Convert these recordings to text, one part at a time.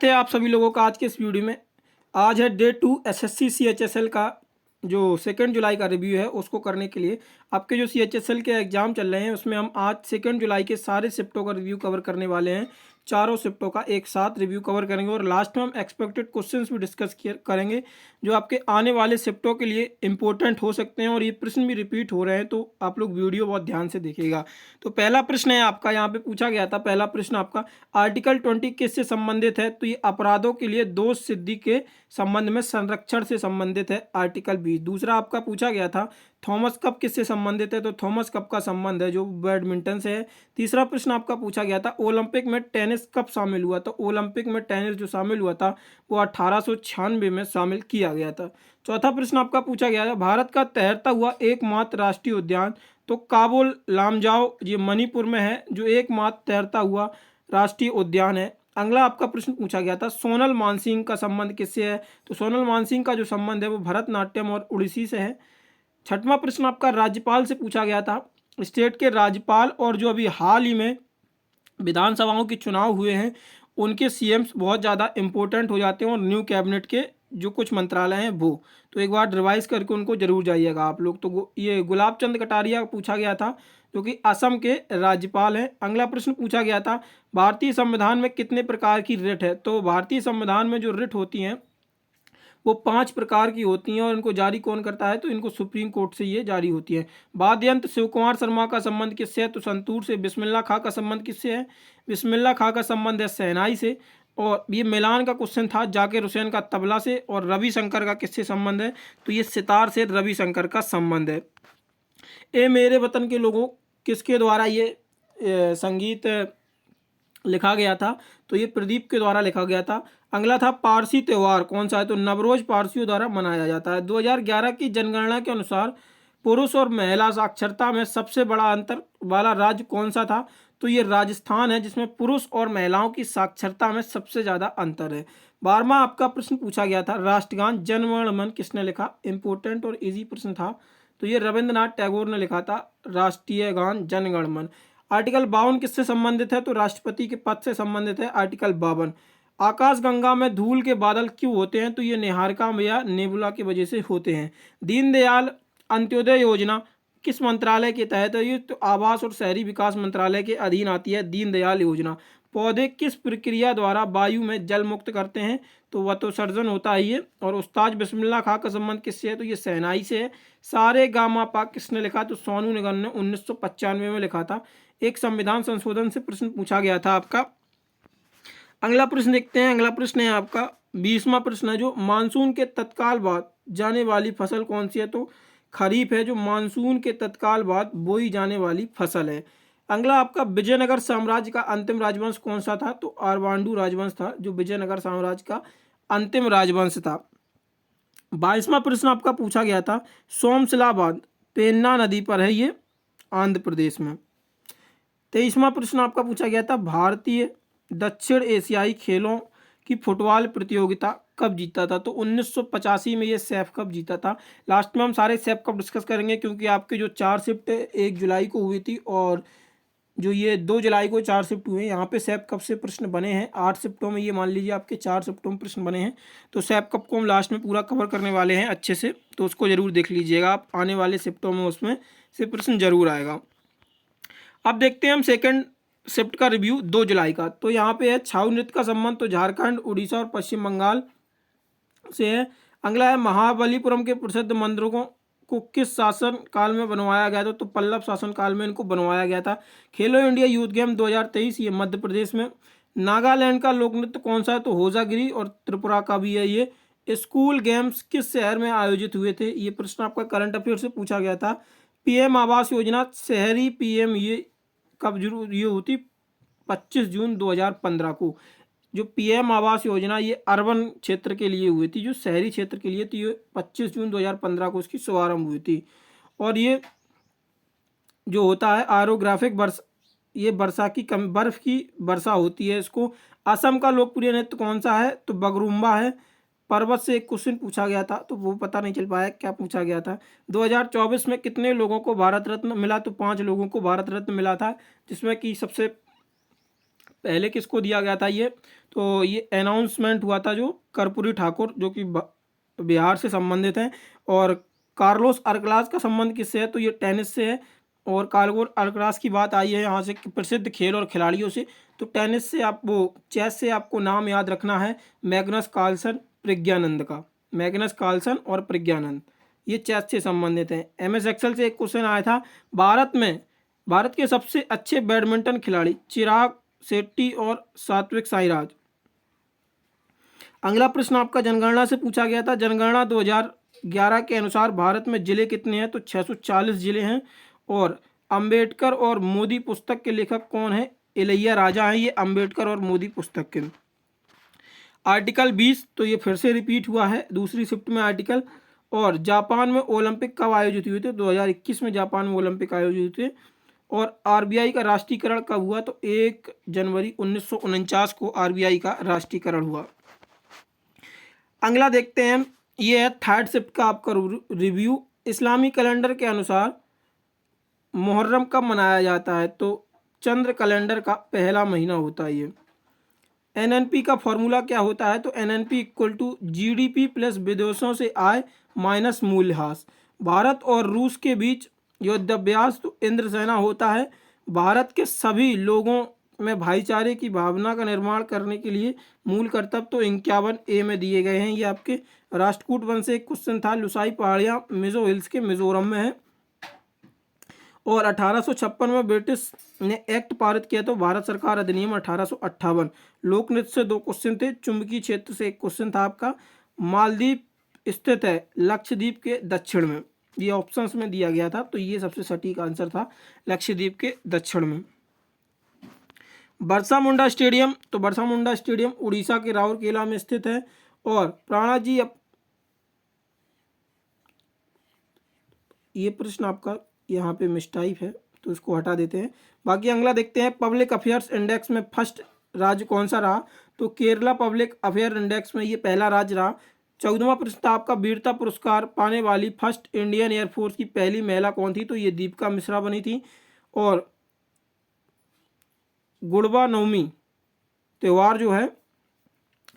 थे आप सभी लोगों का आज के इस वीडियो में। आज है डे 2 एसएससी सीएचएसएल का जो 2 जुलाई का रिव्यू है उसको करने के लिए। आपके जो सीएचएसएल के एग्जाम चल रहे हैं उसमें हम आज 2 जुलाई के सारे शिफ्टों का रिव्यू कवर करने वाले हैं। चारों शिफ्टों का एक साथ रिव्यू कवर करेंगे और लास्ट में हम एक्सपेक्टेड क्वेश्चंस भी डिस्कस करेंगे जो आपके आने वाले शिफ्टों के लिए इंपॉर्टेंट हो सकते हैं और ये प्रश्न भी रिपीट हो रहे हैं, तो आप लोग वीडियो बहुत ध्यान से देखिएगा। तो पहला प्रश्न है आपका, यहाँ पे पूछा गया था पहला प्रश्न आपका, आर्टिकल 20 किससे संबंधित है? तो ये अपराधों के लिए दोष सिद्धि के संबंध में संरक्षण से संबंधित है, आर्टिकल 20। दूसरा आपका पूछा गया था थॉमस कप किससे संबंधित है? तो थॉमस कप का संबंध है जो बैडमिंटन से है। तीसरा प्रश्न आपका पूछा गया था ओलंपिक में टेनिस कब शामिल हुआ? तो ओलंपिक में टेनिस जो शामिल हुआ था वो 1896 में शामिल किया गया था। चौथा प्रश्न आपका पूछा गया था भारत का तैरता हुआ एकमात्र राष्ट्रीय उद्यान? तो काबुल लामजाओ ये मणिपुर में है जो एकमात्र तैरता हुआ राष्ट्रीय उद्यान है। अगला आपका प्रश्न पूछा गया था सोनल मानसिंह का संबंध किससे है? तो सोनल मानसिंह का जो संबंध है वो भरतनाट्यम और उड़ीसी से है। छठवां प्रश्न आपका राज्यपाल से पूछा गया था, स्टेट के राज्यपाल और जो अभी हाल ही में विधानसभाओं के चुनाव हुए हैं उनके सीएम्स बहुत ज़्यादा इंपॉर्टेंट हो जाते हैं और न्यू कैबिनेट के जो कुछ मंत्रालय हैं वो, तो एक बार रिवाइज करके उनको जरूर जाइएगा आप लोग। तो ये गुलाब चंद कटारिया पूछा गया था जो कि असम के राज्यपाल हैं। अगला प्रश्न पूछा गया था भारतीय संविधान में कितने प्रकार की रिट है? तो भारतीय संविधान में जो रिट होती हैं वो 5 प्रकार की होती हैं और इनको जारी कौन करता है? तो इनको सुप्रीम कोर्ट से ये जारी होती है। वाद्य यंत्र शिव कुमार शर्मा का संबंध किससे है? तो संतूर से। बिस्मिल्लाह खां का संबंध किससे है? बिस्मिल्लाह खां का संबंध है शहनाई से। और ये मिलान का क्वेश्चन था जाकिर हुसैन का तबला से। और रविशंकर का किससे संबंध है? तो ये सितार से रविशंकर का संबंध है। ए मेरे वतन के लोगों किसके द्वारा ये संगीत लिखा गया था? तो ये प्रदीप के द्वारा लिखा गया था। अगला था पारसी त्यौहार कौन सा है? तो नवरोज पारसियों द्वारा मनाया जाता है। 2011 की जनगणना के अनुसार पुरुष और महिला साक्षरता में सबसे बड़ा अंतर वाला राज्य कौन सा था? तो ये राजस्थान है जिसमें पुरुष और महिलाओं की साक्षरता में सबसे ज़्यादा अंतर है। 12वां आपका प्रश्न पूछा गया था राष्ट्रगान जन गण मन किसने लिखा? इंपॉर्टेंट और इजी प्रश्न था। तो ये रविंद्रनाथ टैगोर ने लिखा था राष्ट्रीय गान जन गण मन। आर्टिकल 52 किससे संबंधित है? तो राष्ट्रपति के पद से संबंधित है, आर्टिकल 52। आकाशगंगा में धूल के बादल क्यों होते हैं? तो ये निहारिका या नेबुला की वजह से होते हैं। दीनदयाल अंत्योदय योजना किस मंत्रालय के तहत है? ये तो आवास और शहरी विकास मंत्रालय के अधीन आती है दीनदयाल योजना। पौधे किस प्रक्रिया द्वारा वायु में जल मुक्त करते हैं? तो वह तो सर्जन होता है ये। और उस्ताद बिस्मिल्लाह खां का संबंध किससे है? तो ये शहनाई से है। सारे गामा पा किसने लिखा? तो सोनू निगम ने 1995 में लिखा था। एक संविधान संशोधन से प्रश्न पूछा गया था आपका। अगला प्रश्न देखते हैं। अगला प्रश्न है आपका 20वां प्रश्न है जो मानसून के तत्काल बाद जाने वाली फसल कौन सी है? तो खरीफ है जो मानसून के तत्काल बाद बोई जाने वाली फसल है। अगला आपका विजयनगर साम्राज्य का अंतिम राजवंश कौन सा था? तो आरवांडू राजवंश था जो विजयनगर साम्राज्य का अंतिम राजवंश था। 22वां प्रश्न आपका पूछा गया था सोमशिला बांध पेन्ना नदी पर है ये आंध्र प्रदेश में। 23वां प्रश्न आपका पूछा गया था भारतीय दक्षिण एशियाई खेलों की फुटबॉल प्रतियोगिता कब जीता था? तो 1985 में ये सैफ कप जीता था। लास्ट में हम सारे सैफ कप डिस्कस करेंगे क्योंकि आपके जो 4 शिफ्ट 1 जुलाई को हुई थी और जो ये 2 जुलाई को 4 शिफ्ट हुए हैं, यहाँ पे सैफ कप से प्रश्न बने हैं 8 शिफ्टों में। ये मान लीजिए आपके 4 शिफ्टों में प्रश्न बने हैं, तो सैफ कप को हम लास्ट में पूरा कवर करने वाले हैं अच्छे से, तो उसको जरूर देख लीजिएगा आप। आने वाले शिफ्टों में उसमें से प्रश्न जरूर आएगा। अब देखते हैं हम सेकंड शिफ्ट का रिव्यू 2 जुलाई का। तो यहाँ पे है छाऊ नृत्य का संबंध तो झारखंड, उड़ीसा और पश्चिम बंगाल से है। अगला है महाबलीपुरम के प्रसिद्ध मंदिरों को किस शासन काल में बनवाया गया था? तो पल्लव शासन काल में इनको बनवाया गया था। खेलो इंडिया यूथ गेम 2023 ये मध्य प्रदेश में। नागालैंड का लोक नृत्य कौन सा है? तो होजागिरी। और त्रिपुरा का भी है ये। स्कूल गेम्स किस शहर में आयोजित हुए थे? ये प्रश्न आपका करंट अफेयर से पूछा गया था। पीएम आवास योजना शहरी पीएम ये कब जरूर ये होती? 25 जून 2015 को। जो पीएम आवास योजना ये अर्बन क्षेत्र के लिए हुई थी, जो शहरी क्षेत्र के लिए थी, ये 25 जून 2015 को इसकी शुभारंभ हुई थी। और ये जो होता है आरोग्राफिक वर्ष, ये वर्षा की बर्फ की वर्षा होती है इसको। असम का लोकप्रिय नृत्य कौन सा है? तो बगरुम्बा है। पर्वत से एक क्वेश्चन पूछा गया था तो वो पता नहीं चल पाया क्या पूछा गया था। 2024 में कितने लोगों को भारत रत्न मिला? तो 5 लोगों को भारत रत्न मिला था, जिसमें कि सबसे पहले किसको दिया गया था ये, तो ये अनाउंसमेंट हुआ था जो कर्पूरी ठाकुर जो कि बिहार से संबंधित हैं। और कार्लोस अल्काराज का संबंध किससे है, तो ये टेनिस से है। और कार्लोस अल्काराज की बात आई है यहाँ से प्रसिद्ध खेल और खिलाड़ियों से, तो टेनिस से आप वो चेस से आपको नाम याद रखना है मैग्नस कार्लसन प्रज्ञानंद का, मैग्नस कार्लसन और प्रज्ञानंद, ये चेस से संबंधित हैं। एमएस एक्सेल से एक क्वेश्चन आया था, भारत के सबसे अच्छे बैडमिंटन खिलाड़ी चिराग शेट्टी और सात्विक साईराज। अगला प्रश्न आपका जनगणना से पूछा गया था, जनगणना 2011 के अनुसार भारत में जिले कितने हैं, तो 640 जिले हैं। और अंबेडकर और मोदी पुस्तक के लेखक कौन है, इलैया राजा हैं ये अंबेडकर और मोदी पुस्तक के। आर्टिकल 20 तो ये फिर से रिपीट हुआ है दूसरी शिफ्ट में आर्टिकल। और जापान में ओलंपिक कब आयोजित हुए थे, 2021 में जापान में ओलंपिक आयोजित हुए। और आरबीआई का राष्ट्रीयकरण कब हुआ, तो 1 जनवरी 1949 को आरबीआई का राष्ट्रीयकरण हुआ। अगला देखते हैं, ये है थर्ड शिफ्ट का आपका रिव्यू। इस्लामी कैलेंडर के अनुसार मुहर्रम कब मनाया जाता है, तो चंद्र कैलेंडर का पहला महीना होता है ये। एनएनपी का फॉर्मूला क्या होता है, तो NNP equal to GDP plus विदेशों से आय माइनस मूल्यह्रास। भारत और रूस के बीच युद्धाभ्यास तो इंद्रसेना होता है। भारत के सभी लोगों में भाईचारे की भावना का निर्माण करने के लिए मूल कर्तव्य तो 51A में दिए गए हैं। ये आपके राष्ट्रकूट वंश से एक क्वेश्चन था। लुसाई पहाड़ियाँ मिजो हिल्स के मिजोरम में है। और 1856 में ब्रिटिश ने एक्ट पारित किया तो भारत सरकार अधिनियम 1858। लोक नृत्य से 2 क्वेश्चन थे। चुंबकीय क्षेत्र से एक क्वेश्चन था आपका। मालदीव स्थित है लक्षद्वीप के दक्षिण में, ये ऑप्शंस में दिया गया था, तो ये सबसे सटीक आंसर था, लक्षद्वीप के दक्षिण में। बिरसा मुंडा स्टेडियम, तो बिरसा मुंडा स्टेडियम उड़ीसा के राउरकेला में स्थित है। और प्राणाजी, ये प्रश्न आपका यहाँ पे मिस्टाइप है तो इसको हटा देते हैं। बाकी अगला देखते हैं, पब्लिक अफेयर्स इंडेक्स में फर्स्ट राज्य कौन सा रहा, तो केरला पब्लिक अफेयर इंडेक्स में ये पहला राज्य रहा। 14वां प्रश्न था आपका, वीरता पुरस्कार पाने वाली फर्स्ट इंडियन एयरफोर्स की पहली महिला कौन थी, तो ये दीपिका मिश्रा बनी थी। और गुड़बा नवमी त्यौहार जो है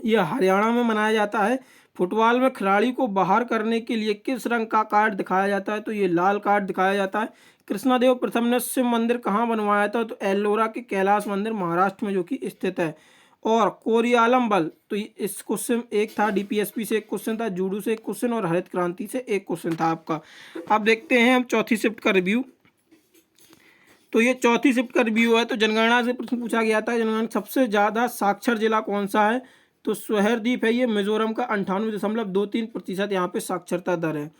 ये हरियाणा में मनाया जाता है। फुटबॉल में खिलाड़ी को बाहर करने के लिए किस रंग का कार्ड दिखाया जाता है, तो ये लाल कार्ड दिखाया जाता है। कृष्णदेव प्रथम ने शिव मंदिर कहाँ बनवाया था, तो एल्लोरा के कैलाश मंदिर महाराष्ट्र में जो कि स्थित है। और कोरियालम बल, तो इस क्वेश्चन एक था, डीपीएसपी से एक क्वेश्चन था, जूडू से एक क्वेश्चन और हरित क्रांति से एक क्वेश्चन था आपका। अब देखते हैं हम चौथी शिफ्ट का रिव्यू। तो ये चौथी शिफ्ट का रिव्यू है। तो जनगणना से प्रश्न पूछा गया था, जनगणना सबसे ज़्यादा साक्षर जिला कौन सा है, तो स्वहरदीप है ये मिजोरम का 98.23% यहाँ पे साक्षरता दर है।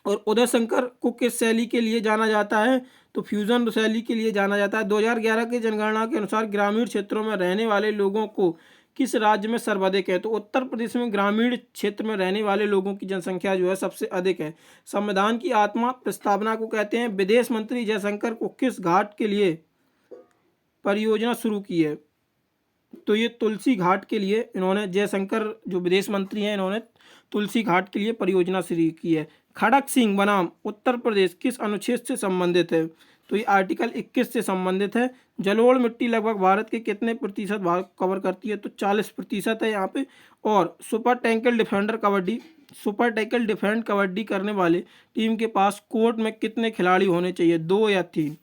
और उदय शंकर को किस शैली के लिए जाना जाता है, तो फ्यूजन शैली के लिए जाना जाता है। 2011 की जनगणना के अनुसार ग्रामीण क्षेत्रों में रहने वाले लोगों को किस राज्य में सर्वाधिक है, तो उत्तर प्रदेश में ग्रामीण क्षेत्र में रहने वाले लोगों की जनसंख्या जो है सबसे अधिक है। संविधान की आत्मा प्रस्तावना को कहते हैं। विदेश मंत्री जयशंकर को किस घाट के लिए परियोजना शुरू की है, तो ये तुलसी घाट के लिए इन्होंने, जयशंकर जो विदेश मंत्री हैं इन्होंने तुलसी घाट के लिए परियोजना शुरू की है। खड़क सिंह बनाम उत्तर प्रदेश किस अनुच्छेद से संबंधित है, तो ये आर्टिकल 21 से संबंधित है। जलोढ़ मिट्टी लगभग भारत के कितने प्रतिशत भाग कवर करती है, तो 40% है यहाँ पे। और सुपर टैकल डिफेंड कबड्डी करने वाले टीम के पास कोर्ट में कितने खिलाड़ी होने चाहिए, 2 या 3।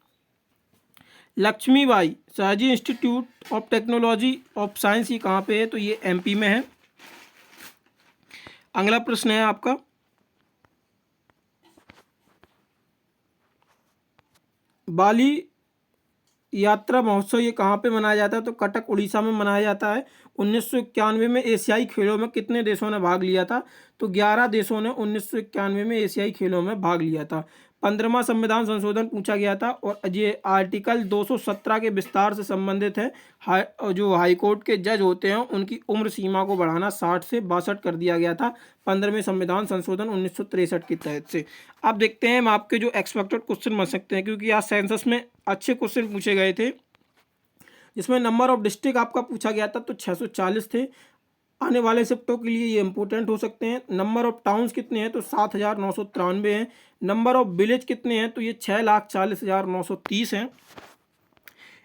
Laxmibai Shahji institute of technology of science ये कहाँ पे है, तो ये एमपी में है। अगला प्रश्न है आपका, बाली यात्रा महोत्सव ये कहाँ पे मनाया जाता है, तो कटक उड़ीसा में मनाया जाता है। 1991 में एशियाई खेलों में कितने देशों ने भाग लिया था, तो 11 देशों ने 1991 में एशियाई खेलों में भाग लिया था। 15वां संविधान संशोधन पूछा गया था। और ये आर्टिकल 217 के विस्तार से संबंधित है। जो हाईकोर्ट के जज होते हैं उनकी उम्र सीमा को बढ़ाना 60 से 62 कर दिया गया था 15वें संविधान संशोधन 1963 के तहत से। अब देखते हैं हम आपके जो एक्सपेक्टेड क्वेश्चन बन सकते हैं, क्योंकि आज सेंसस में अच्छे क्वेश्चन पूछे गए थे, जिसमें नंबर ऑफ डिस्ट्रिक्ट आपका पूछा गया था तो 640 थे। आने वाले शिफ्टों के लिए ये इंपॉर्टेंट हो सकते हैं। नंबर ऑफ टाउन्स कितने हैं, तो 7,993 हैं। नंबर ऑफ विलेज कितने हैं, तो ये 6,40,930 हैं।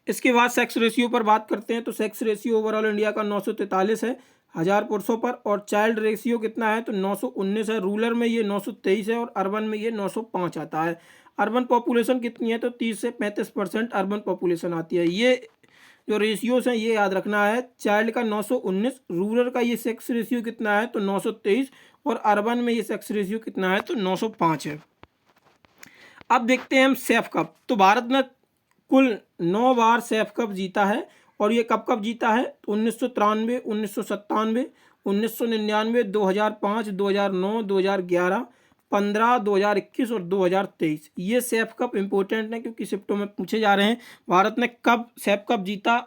इसके बाद सेक्स रेशियो पर बात करते हैं। तो सेक्स रेशियो ओवरऑल इंडिया का 943 है 1000 पुरुषों पर, और चाइल्ड रेशियो कितना है तो 919 है। रूरल में ये 923 है और अर्बन में ये 905 आता है। अर्बन पॉपुलेशन कितनी है तो 30 से 35% अर्बन पॉपुलेशन आती है। ये जो रेशियोज हैं ये याद रखना है। चाइल्ड का 919, रूरल का ये सेक्स रेशियो कितना है तो 923, और अर्बन में ये सेक्स रेशियो कितना है तो 905 है। अब देखते हैं हम सेफ कप। तो भारत ने कुल 9 बार सेफ कप जीता है, और ये कब कब जीता है तो 1993, 1997, 1999, 2005, 2009, 2011, 15, 2021 और 2023। ये सेफ कप इंपॉर्टेंट है क्योंकि शिफ्टों में पूछे जा रहे हैं भारत ने कब सेफ कप जीता।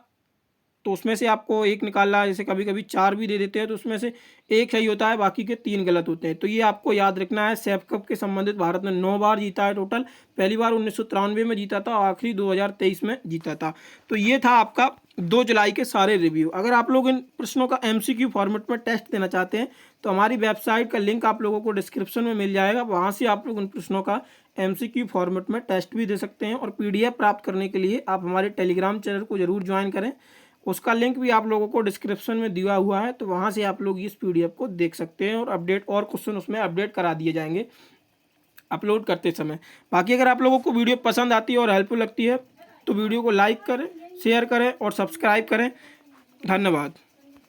तो उसमें से आपको एक निकालना है, जैसे कभी कभी 4 भी दे देते हैं तो उसमें से एक सही होता है, बाकी के 3 गलत होते हैं। तो ये आपको याद रखना है। सेफ कप के संबंधित भारत ने 9 बार जीता है टोटल। पहली बार 1993 में जीता था, आखिरी 2023 में जीता था। तो ये था आपका 2 जुलाई के सारे रिव्यू। अगर आप लोग इन प्रश्नों का MCQ फॉर्मेट में टेस्ट देना चाहते हैं तो हमारी वेबसाइट का लिंक आप लोगों को डिस्क्रिप्शन में मिल जाएगा, वहाँ से आप लोग उन प्रश्नों का MCQ फॉर्मेट में टेस्ट भी दे सकते हैं। और PDF प्राप्त करने के लिए आप हमारे टेलीग्राम चैनल को जरूर ज्वाइन करें, उसका लिंक भी आप लोगों को डिस्क्रिप्शन में दिया हुआ है, तो वहाँ से आप लोग इस PDF को देख सकते हैं, और अपडेट और क्वेश्चन उसमें अपडेट करा दिए जाएंगे अपलोड करते समय। बाकी अगर आप लोगों को वीडियो पसंद आती है और हेल्पफुल लगती है तो वीडियो को लाइक करें, शेयर करें और सब्सक्राइब करें। धन्यवाद।